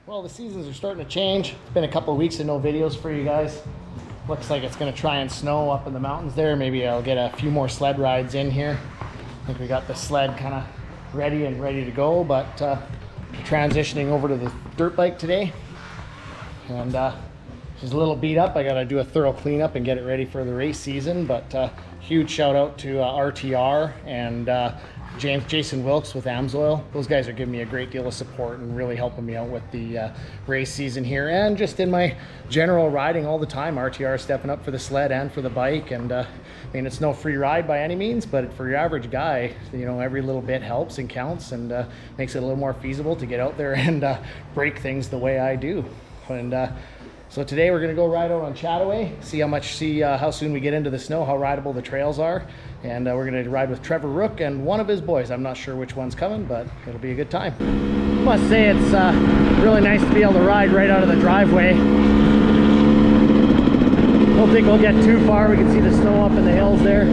Well, the seasons are starting to change. It's been a couple of weeks of no videos for you guys. Looks like it's going to try and snow up in the mountains there. Maybe I'll get a few more sled rides in here. I think we got the sled kind of ready to go, but transitioning over to the dirt bike today. And she's a little beat up. I got to do a thorough cleanup and get it ready for the race season. But huge shout out to RTR and Jason Wilkes with Amsoil. Those guys are giving me a great deal of support and really helping me out with the race season here and just in my general riding all the time. RTR is stepping up for the sled and for the bike, and I mean, it's no free ride by any means, but for your average guy, you know, every little bit helps and counts and makes it a little more feasible to get out there and break things the way I do. And so today we're going to go ride out on Chattaway, see how soon we get into the snow, how rideable the trails are. And we're going to ride with Trevor Rook and one of his boys. I'm not sure which one's coming, but it'll be a good time. I must say it's really nice to be able to ride right out of the driveway. Don't think we'll get too far. We can see the snow up in the hills there.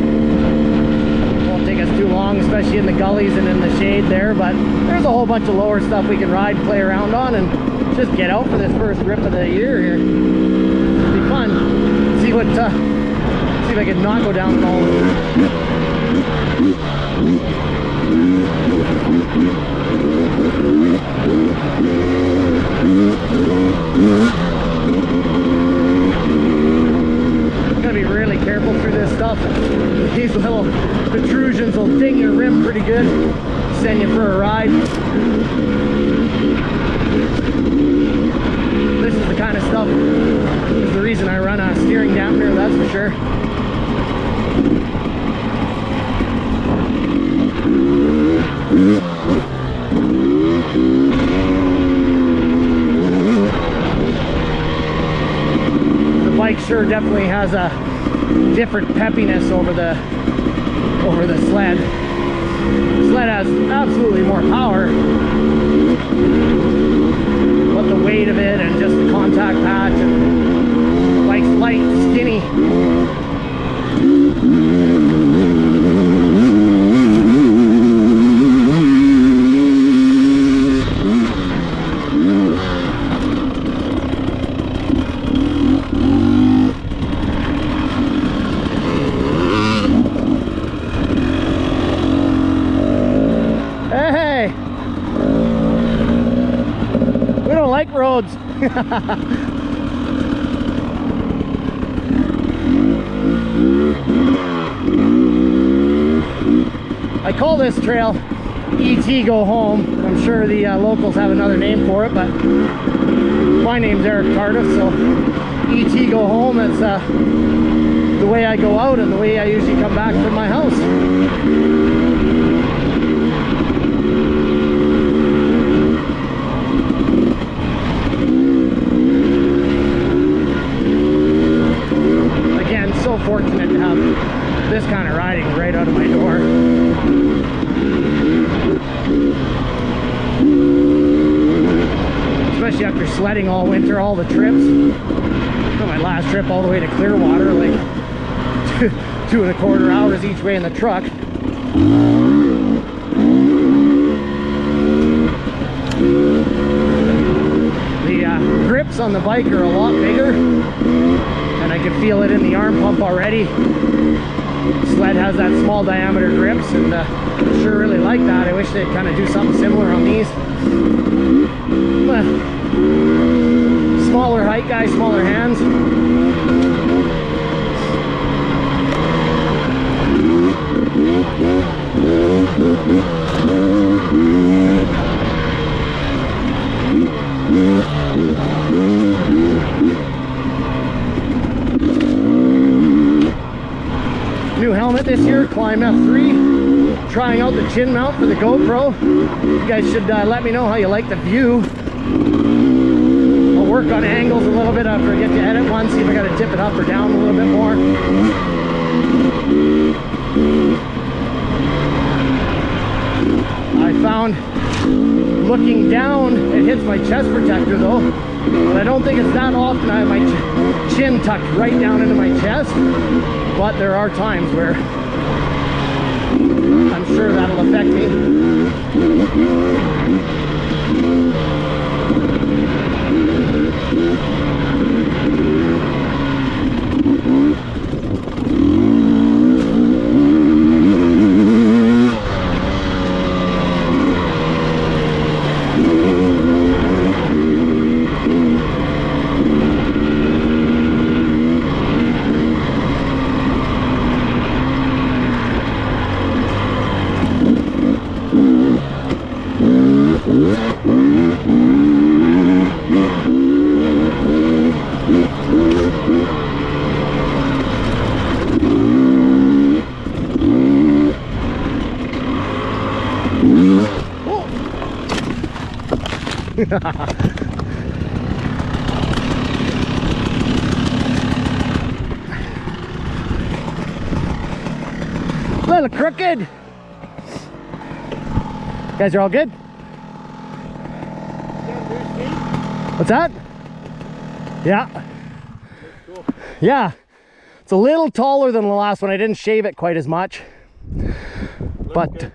Won't take us too long, especially in the gullies and in the shade there, but there's a whole bunch of lower stuff we can ride, play around on, and just get out for this first rip of the year here. It'll be fun. See if I can not go down at all. Gotta be really careful through this stuff. These little protrusions will ding your rim pretty good, send you for a ride. This is the kind of stuff, is the reason I run a steering dampener, that's for sure. The bike sure definitely has a different peppiness over the sled. The sled has absolutely more power, but the weight of it and just the contact patch, and the bike's light, skinny. Hey! We don't like roads. I call this trail ET Go Home. I'm sure the locals have another name for it, but my name's Eric Cardiff, so ET Go Home is the way I go out and the way I usually come back from my house. Again, so fortunate to have this kind of riding right out of my door. Especially after sledding all winter, all the trips. My last trip all the way to Clearwater, like 2.25 hours each way in the truck. The grips on the bike are a lot bigger, and I can feel it in the arm pump already. The sled has that small diameter grips, and I sure really like that. I wish they'd kind of do something similar on these. Smaller height guy, smaller hands. New helmet this year, Climb F3. Trying out the chin mount for the GoPro. You guys should let me know how you like the view. I'll work on angles a little bit after I get to edit one, see if I got to tip it up or down a little bit more. I found looking down, it hits my chest protector though, but I don't think it's that often. I have my chin tucked right down into my chest, but there are times where I'm sure that'll affect me. Little crooked. You guys are all good? What's that? Yeah. Cool. Yeah. It's a little taller than the last one. I didn't shave it quite as much. But the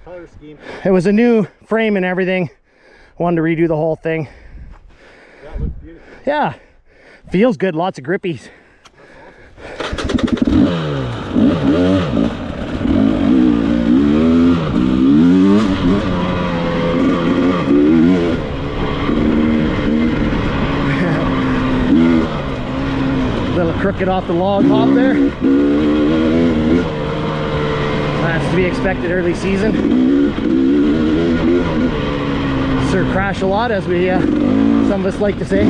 color scheme. It was a new frame and everything. Wanted to redo the whole thing. Yeah, it looks beautiful. Yeah. Feels good. Lots of grippies. Little crooked off the log hop there. That's to be expected early season. Sir crash a lot, as we some of us like to say.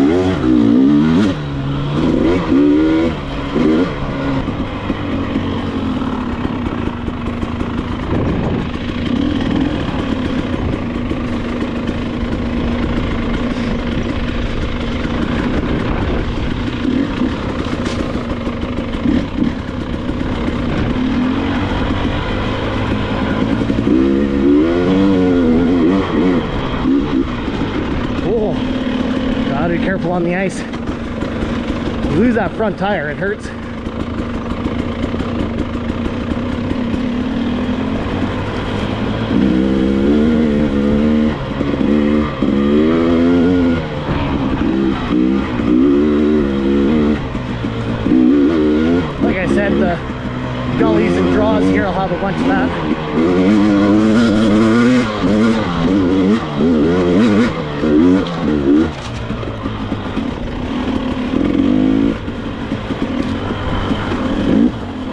Gotta be careful on the ice. You lose that front tire, it hurts. Like I said, the gullies and draws here, I'll have a bunch of that.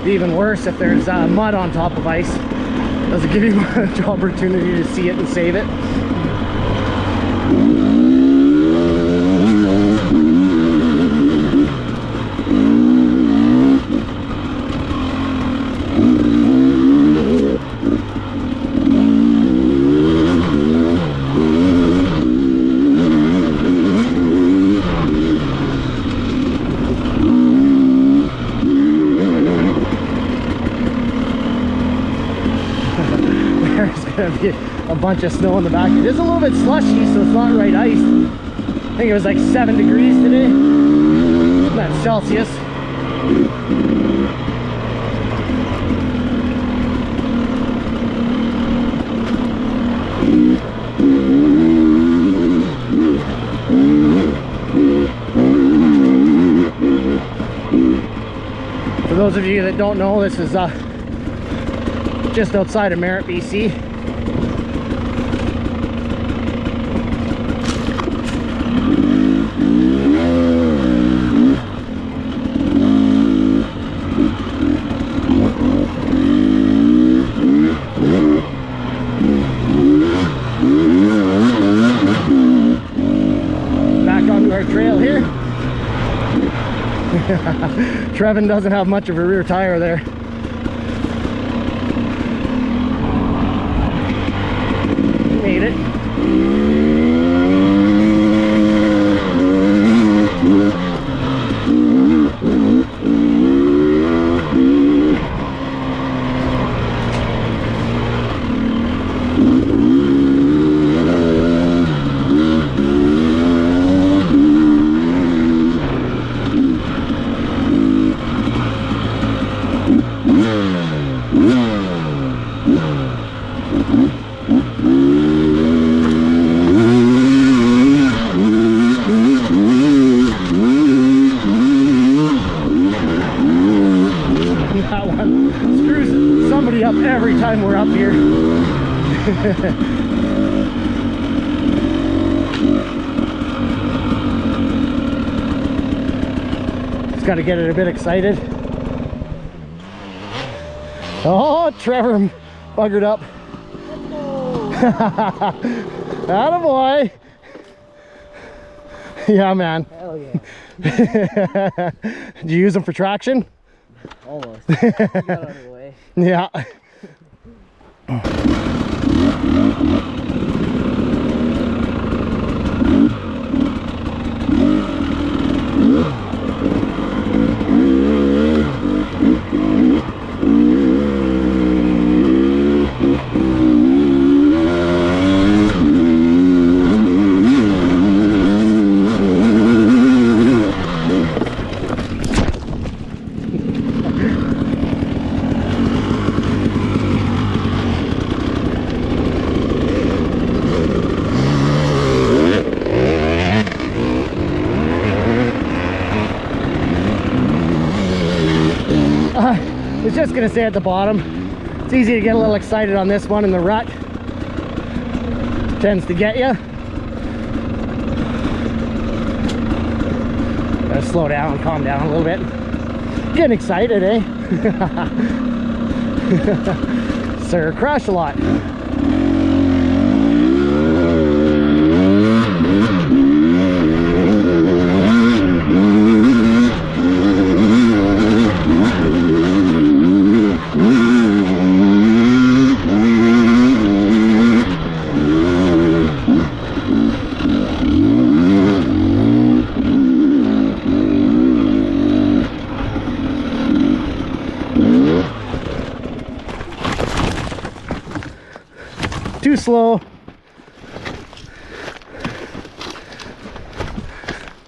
Even worse if there's mud on top of ice. Doesn't give you much opportunity to see it and save it. Gonna be a bunch of snow in the back. It is a little bit slushy, so it's not right ice. I think it was like 7 degrees today. That's Celsius. For those of you that don't know, this is just outside of Merritt, BC. Back onto our trail here. Trevin doesn't have much of a rear tire there. Made it. That one screws somebody up every time we're up here. Just got to get it a bit excited. Oh, Trevor buggered up. Attaboy. Yeah, man. Hell yeah. Did you use them for traction? Almost. You got out of the way. Yeah. gonna say at the bottom, it's easy to get a little excited on this one in the rut. Tends to get you. Gotta slow down, calm down a little bit. Getting excited, eh? Sir, crush a lot. Too slow.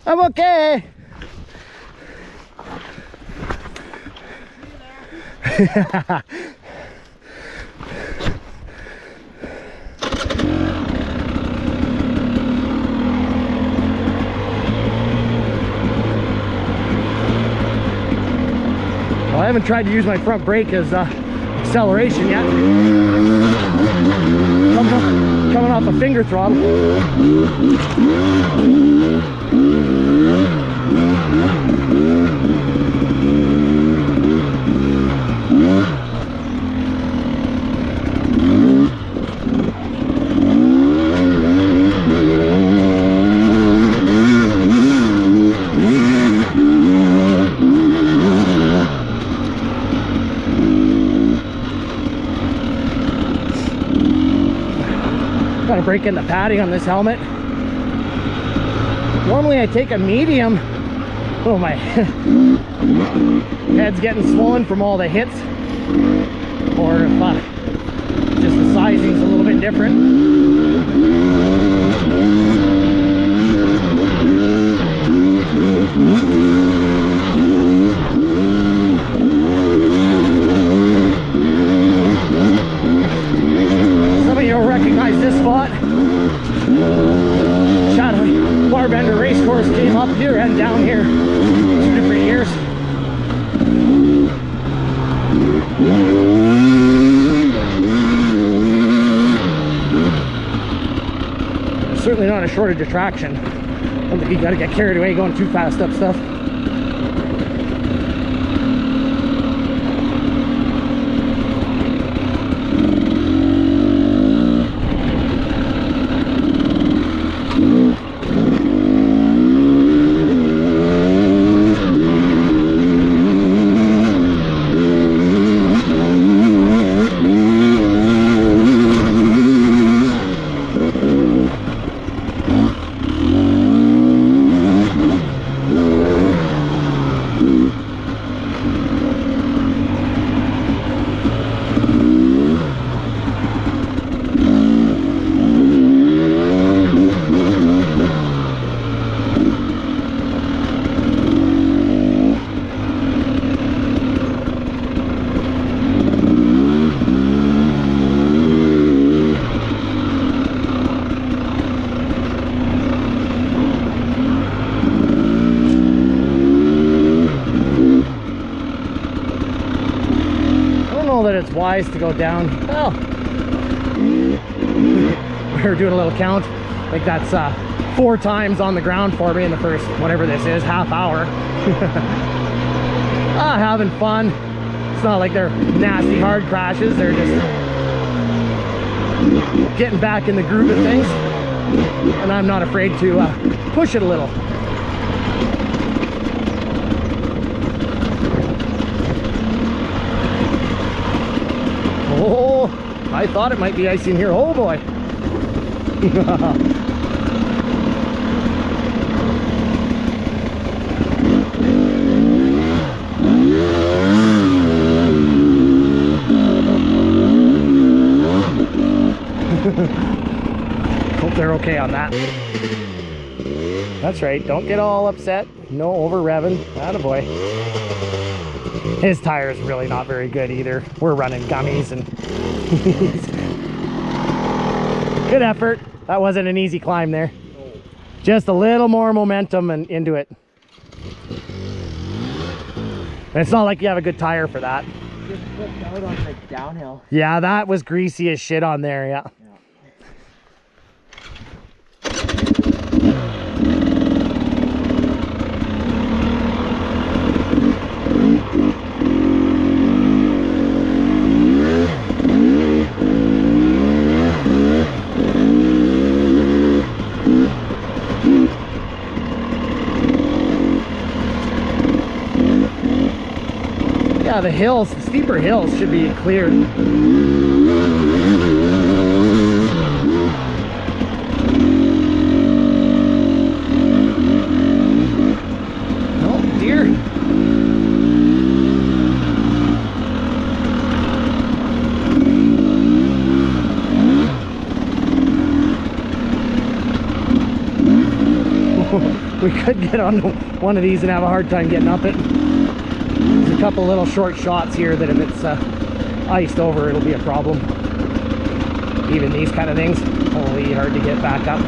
I'm okay. Well, I haven't tried to use my front brake as acceleration yet. Coming off a finger throttle. Gotta break in the padding on this helmet. Normally I take a medium. Oh, my head's getting swollen from all the hits. Or if just the sizing's a little bit different. Some of you will recognize this spot. Chattaway Barbender race course came up here and down here 2 different years. Certainly not a shortage of traction. I don't think you gotta get carried away going too fast up stuff. That it's wise to go down. Well, we were doing a little count. I think that's 4 times on the ground for me in the first, whatever this is, half hour. Having fun. It's not like they're nasty hard crashes. They're just getting back in the groove of things. And I'm not afraid to push it a little. Oh, I thought it might be icy in here. Oh boy. Hope they're okay on that. That's right, don't get all upset. No over revving. Attaboy. His tire is really not very good either. We're running gummies and good effort. That wasn't an easy climb there. Just a little more momentum and into it. And it's not like you have a good tire for that. just flipped out on the downhill. Yeah, that was greasy as shit on there, yeah. Yeah, the hills, the steeper hills should be cleared. Oh, deer. We could get on one of these and have a hard time getting up it. There's a couple little short shots here that if it's iced over, it'll be a problem. Even these kind of things, holy, hard to get back up.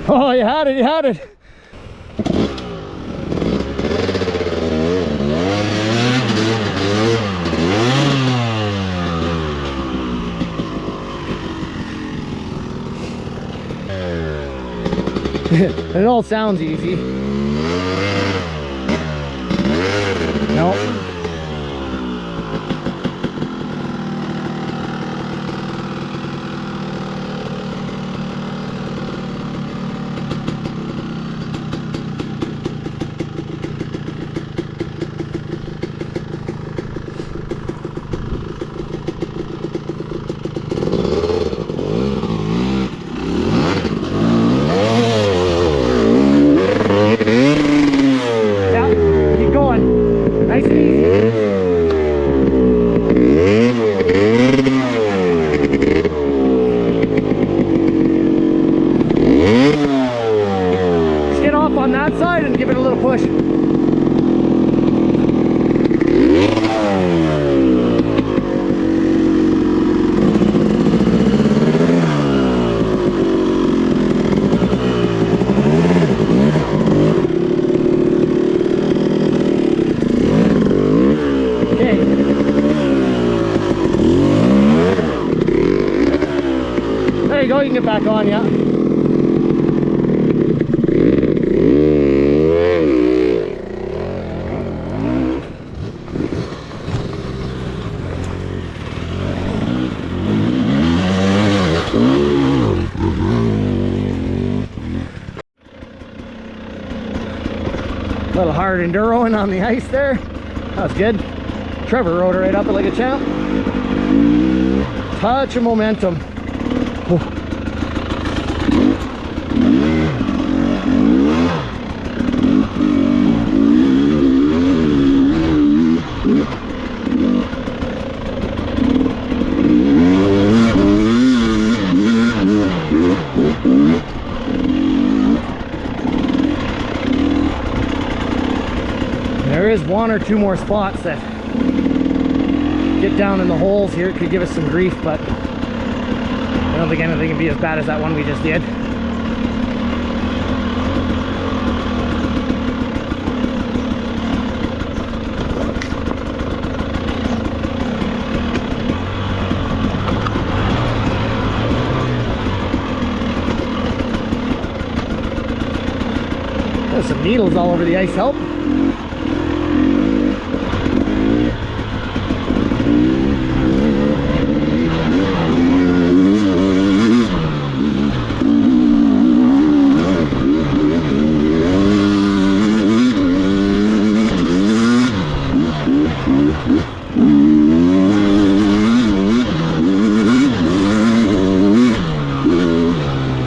Oh, you had it, you had it. It all sounds easy. Nope. you go, you can get back on, yeah. A little hard enduroing on the ice there. That was good. Trevor rode it right up it like a champ. Touch of momentum. Oh. There is one or two more spots that get down in the holes here. It could give us some grief, but I don't think anything can be as bad as that one we just did. There's some needles all over the ice. Help.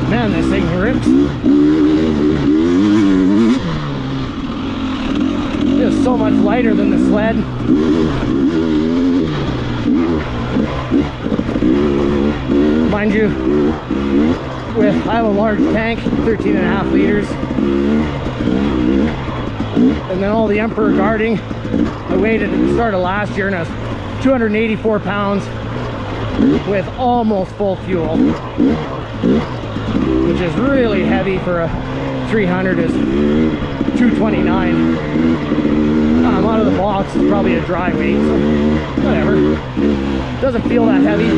Man, this thing rips. sled. Mind you, I have a large tank, 13.5 liters. And then all the Emperor guarding, I weighed it at the start of last year and I was 284 pounds with almost full fuel, which is really heavy for a 300 is 229. I'm out of the box, it's probably a dry weight, so whatever. Doesn't feel that heavy.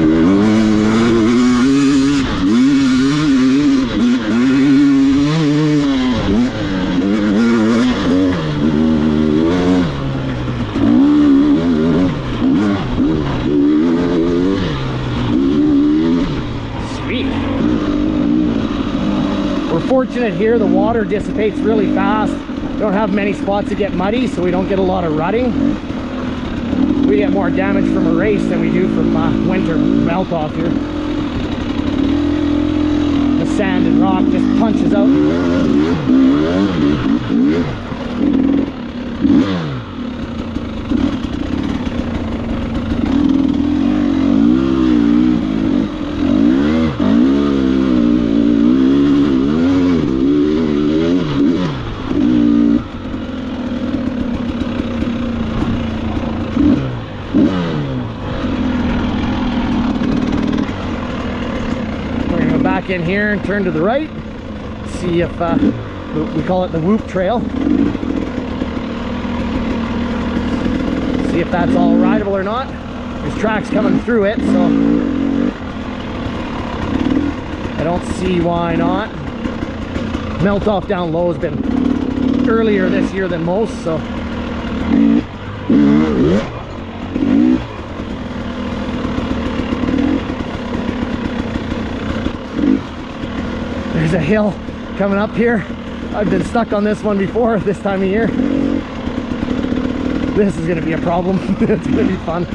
Fortunate here, the water dissipates really fast. We don't have many spots that get muddy, so we don't get a lot of rutting. We get more damage from a race than we do from winter melt off here. The sand and rock just punches out. In here and turn to the right, see if we call it the Whoop Trail, see if that's all rideable or not. There's tracks coming through it, so I don't see why not. Melt off down low has been earlier this year than most, so there's a hill coming up here. I've been stuck on this one before this time of year. This is going to be a problem. It's going to be fun.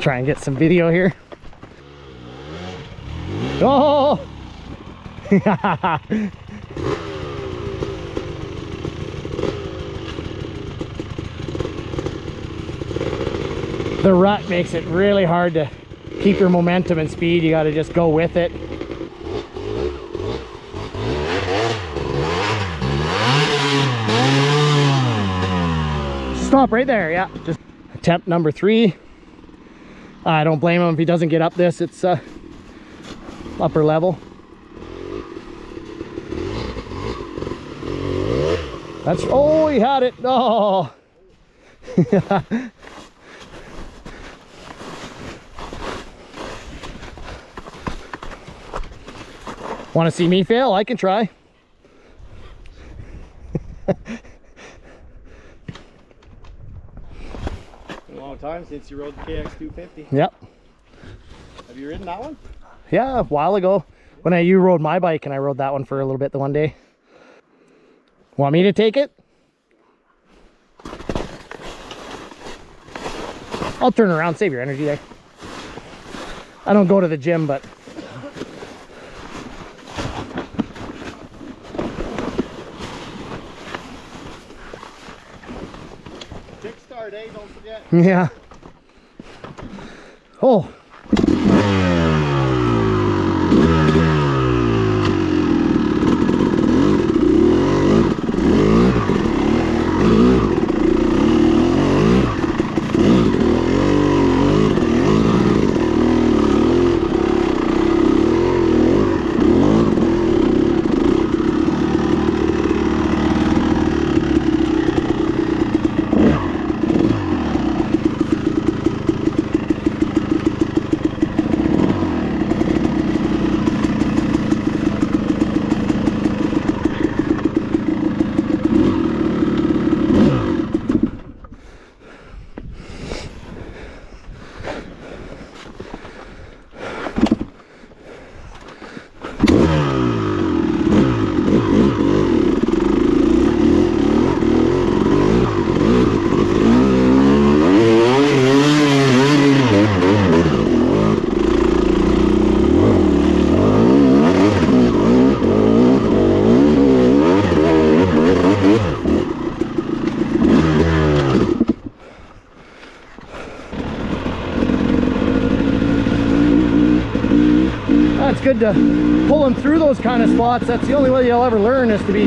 Try and get some video here. Oh! The rut makes it really hard to keep your momentum and speed. You got to just go with it. Stop right there. Yeah, just attempt number 3. I don't blame him if he doesn't get up this. It's upper level. That's, oh, he had it. Oh. Want to see me fail? I can try. Time since you rode the KX250. Yep. Have you ridden that one? Yeah, a while ago when you rode my bike, and I rode that one for a little bit the one day. Want me to take it? I'll turn around, save your energy there. I don't go to the gym, but kickstart, eh? Don't forget. yeah. Oh. good to pull him through those kind of spots. That's the only way you'll ever learn, is to be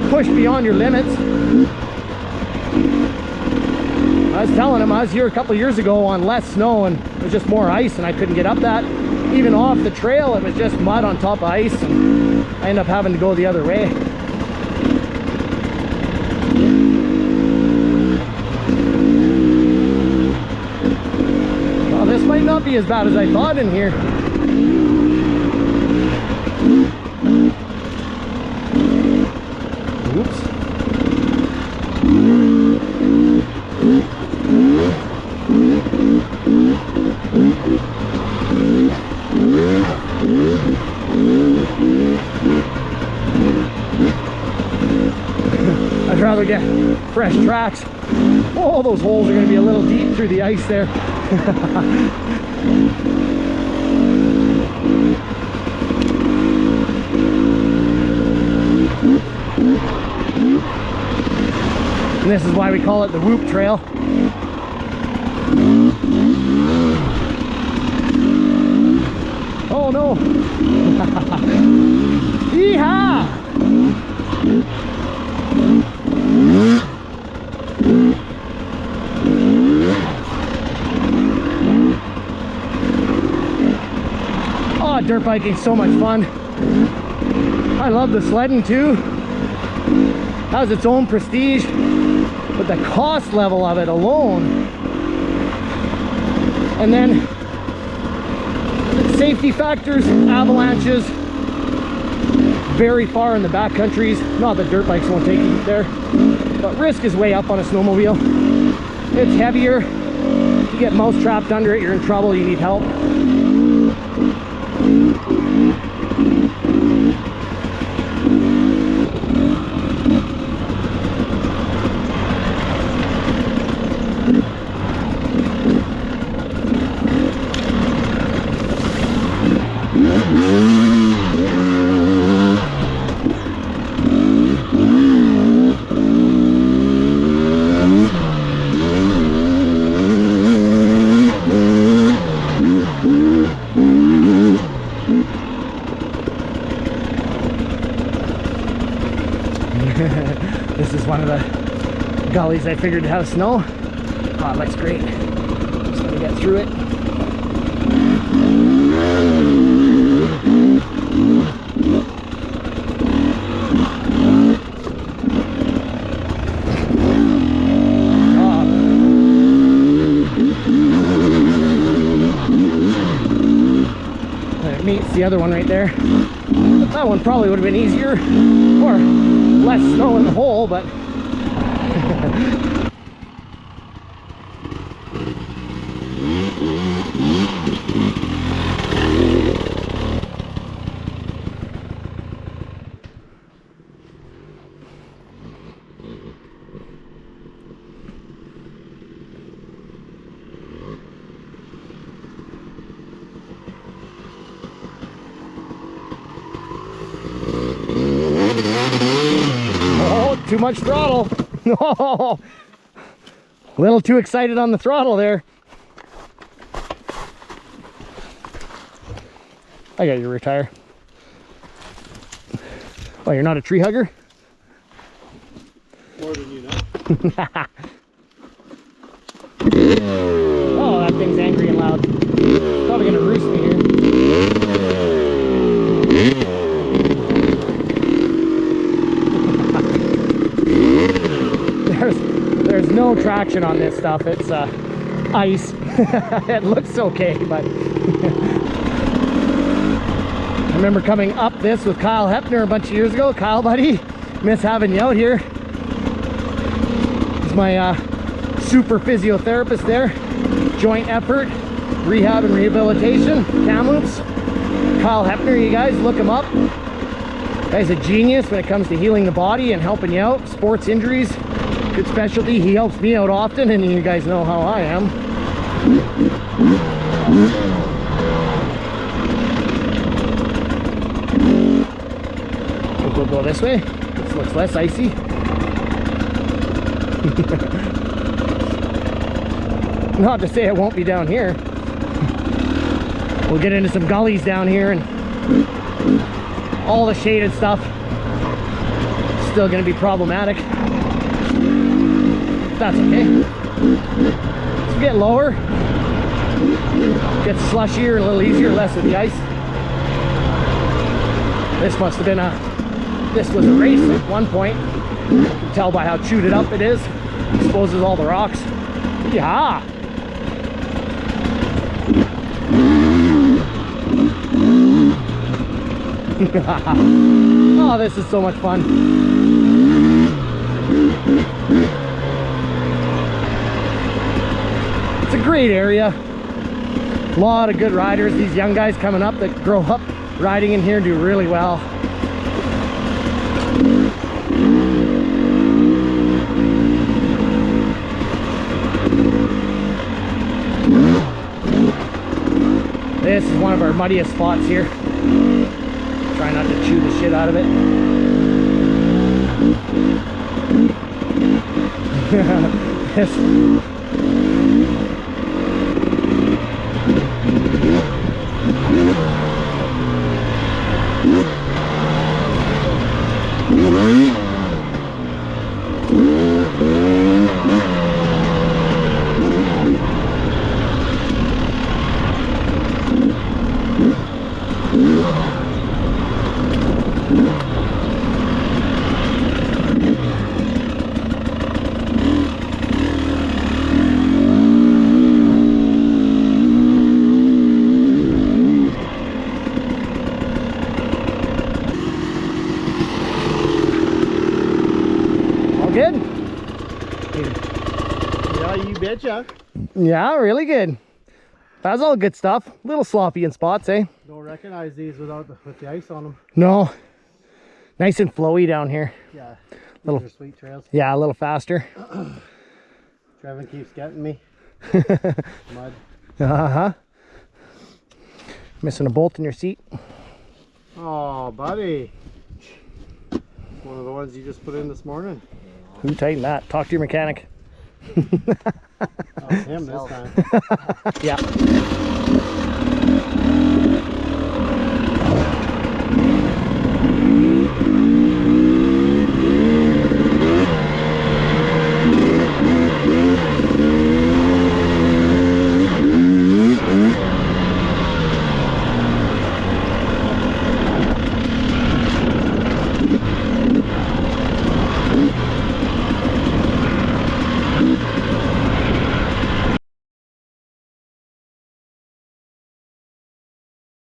pushed beyond your limits. I was telling him I was here a couple years ago on less snow and it was just more ice, and I couldn't get up that. Even off the trail, it was just mud on top of ice, and I ended up having to go the other way. Well, this might not be as bad as I thought in here. Oops. I'd rather get fresh tracks. Oh, those holes are going to be a little deep through the ice there. And this is why we call it the Whoop Trail. Oh no! Yeehaw! Oh, dirt biking is so much fun. I love the sledding too. It has its own prestige, but the cost level of it alone, and then the safety factors, avalanches, very far in the back countries. Not that dirt bikes won't take you there, but risk is way up on a snowmobile. It's heavier. You get mouse trapped under it, you're in trouble, you need help. This is one of the gullies I figured have snow. Oh, it looks great. Just gonna get through it. There it meets the other one right there. That one probably would have been easier, or less snow in the hole, but too much throttle. No, a little too excited on the throttle there. I got your retire. Oh, you're not a tree hugger? More than you know. Oh, that thing's angry and loud. It's probably gonna roost me here. There's no traction on this stuff. It's ice. It looks okay, but I remember coming up this with Kyle Hepner a bunch of years ago. Kyle, buddy, miss having you out here. He's my super physiotherapist there. Joint effort, rehab and rehabilitation, Kamloops. Kyle Hepner, you guys look him up. Guy's a genius when it comes to healing the body and helping you out. Sports injuries, good specialty. He helps me out often, and you guys know how I am. We'll go this way. This looks less icy. Not to say it won't be down here. We'll get into some gullies down here and All the shaded stuff still going to be problematic. That's okay. As we get lower, gets slushier, a little easier, less of the ice. This must have been this was a race at one point. You can tell by how chewed it up it is. Exposes all the rocks. Yeah. Oh, this is so much fun. It's a great area. A lot of good riders. These young guys coming up that grow up riding in here do really well. This is one of our muddiest spots here. Try not to chew the shit out of it. This. Good? Yeah, you betcha. Yeah, really good. That's all good stuff. A little sloppy in spots, eh? Don't recognize these with the ice on them. No. Nice and flowy down here. Yeah. These Little- are sweet trails. Yeah, a little faster. Trevin keeps getting me. Mud. Uh-huh. Missing a bolt in your seat. Oh, buddy. One of the ones you just put in this morning. Who tightened that? Talk to your mechanic. Oh, him this time. Yeah.